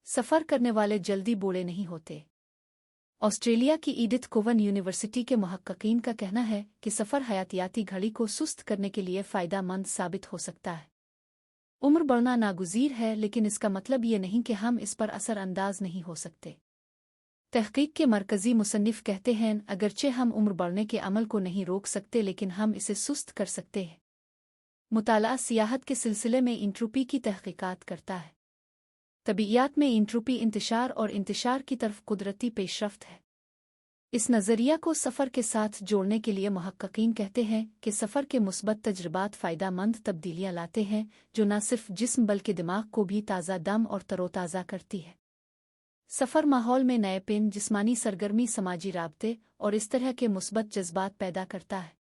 सफ़र करने वाले जल्दी बूढ़े नहीं होते। ऑस्ट्रेलिया की ईडिथ कोवन यूनिवर्सिटी के मुहक्किकीन का कहना है कि सफ़र हयातियाती घड़ी को सुस्त करने के लिए फ़ायदेमंद साबित हो सकता है। उम्र बढ़ना नागुज़ीर है, लेकिन इसका मतलब ये नहीं कि हम इस पर असरअंदाज नहीं हो सकते। तहक़ीक़ के मरकज़ी मुसन्निफ़ कहते हैं, अगरचे हम उम्र बढ़ने के अमल को नहीं रोक सकते, लेकिन हम इसे सुस्त कर सकते हैं। मुताला सियाहत के सिलसिले में इंट्रोपी की तहक़ीक़ात करता है। तबीयत में इंट्रोपी इंतशार और इंतशार की तरफ कुदरती पेशरफ्त है। इस नज़रिया को सफ़र के साथ जोड़ने के लिए मुहक्किकीन कहते हैं कि सफ़र के मुस्बत तजर्बात फ़ायदेमंद तब्दीलियाँ लाते हैं, जो न सिर्फ जिस्म बल्कि दिमाग को भी ताज़ा दम और तरोताज़ा करती है। सफ़र माहौल में नएपन, जिस्मानी सरगर्मी, समाजी राब्ते और इस तरह के मुस्बत जज्बात पैदा करता है।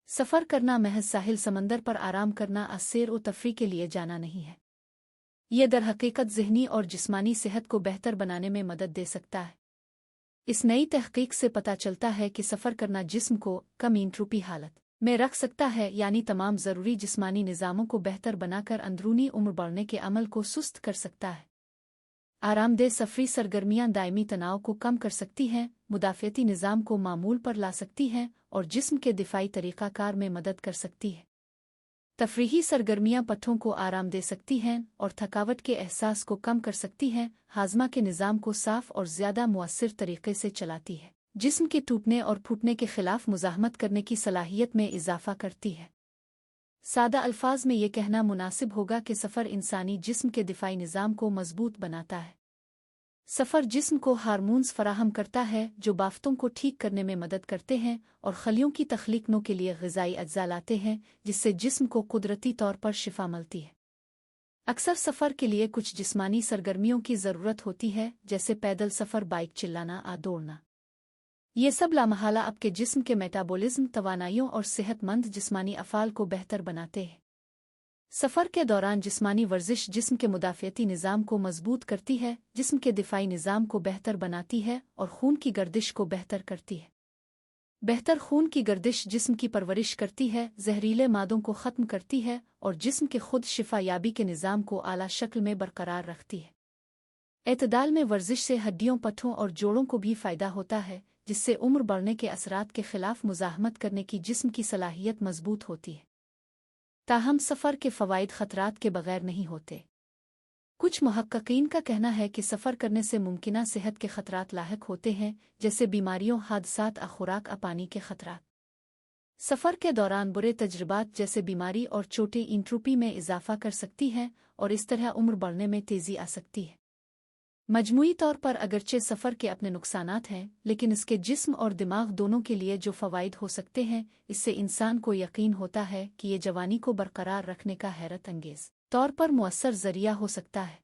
सफ़र करना महज साहिल समंदर पर आराम करना असैर व तफरी के लिए जाना नहीं है। ये दरहकीकत ज़हनी और जिस्मानी सेहत को बेहतर बनाने में मदद दे सकता है। इस नई तहक़ीक़ से पता चलता है कि सफ़र करना जिस्म को कम इंट्रोपी हालत में रख सकता है, यानी तमाम ज़रूरी जिस्मानी निज़ामों को बेहतर बनाकर अंदरूनी उम्र बढ़ने के अमल को सुस्त कर सकता है। आरामदेह सफ़री सरगर्मियाँ दायमी तनाव को कम कर सकती हैं, मुदाफ़ियाती निज़ाम को मामूल पर ला सकती हैं और जिस्म के दिफ़ाई तरीक़ाकार में मदद कर सकती है। तफरीही सरगर्मियाँ पट्ठों को आराम दे सकती हैं और थकावट के एहसास को कम कर सकती हैं, हाज़मा के निज़ाम को साफ़ और ज़्यादा मुअस्सिर तरीक़े से चलाती है, जिस्म के टूटने और फूटने के ख़िलाफ़ मुज़ाहमत करने की सलाहियत में इज़ाफ़ा करती है। सादा अल्फाज में ये कहना मुनासिब होगा कि सफ़र इंसानी जिस्म के दिफ़ाई निज़ाम को मज़बूत बनाता है। सफ़र जिस्म को हार्मोन्स फराहम करता है जो बाफ़तों को ठीक करने में मदद करते हैं और खलियों की तख्लीक़ के लिए ग़िज़ाई अज्जा लाते हैं, जिससे जिस्म को कुदरती तौर पर शिफा मिलती है। अक्सर सफ़र के लिए कुछ जिस्मानी सरगर्मियों की ज़रूरत होती है, जैसे पैदल सफ़र, बाइक चलाना या दौड़ना। ये सब लामहला आपके जिस्म के मेटाबॉलिज्म, तवानाइयों और सेहतमंद जिस्मानी अफ़ाल को बेहतर बनाते हैं। सफ़र के दौरान जिस्मानी वर्जिश जिस्म के मुदाफ़ियाती निज़ाम को मज़बूत करती है, जिस्म के दिफ़ाई निज़ाम को बेहतर बनाती है और खून की गर्दिश को बेहतर करती है। बेहतर खून की गर्दिश जिस्म की परवरिश करती है, जहरीले मादों को ख़त्म करती है और जिस्म के खुद शिफा याबी के निज़ाम को आला शक्ल में बरकरार रखती है। एतदाल में वर्जिश से हड्डियों, पट्ठों और जोड़ों को भी फ़ायदा होता है, जिससे उम्र बढ़ने के असरात के ख़िलाफ़ मुज़ाहमत करने की जिस्म की सलाहियत मज़बूत होती है। ताहम सफ़र के फ़वाइद ख़तरात के बग़ैर नहीं होते। कुछ मुहक्किकीन का कहना है कि सफ़र करने से मुमकिना सेहत के ख़तरात लाहिक होते हैं, जैसे बीमारियों, हादसात, खुराक, पानी के ख़तरात। सफ़र के दौरान बुरे तजर्बात जैसे बीमारी और चोटें इंट्रोपी में इजाफ़ा कर सकती हैं और इस तरह उम्र बढ़ने में तेज़ी आ सकती है। मजमूई तौर पर अगरचे सफ़र के अपने नुकसानात हैं, लेकिन इसके जिस्म और दिमाग दोनों के लिए जो फ़वाइद हो सकते हैं, इससे इंसान को यकीन होता है कि ये जवानी को बरकरार रखने का हैरत अंगेज़ तौर पर मुअस्सर ज़रिया हो सकता है।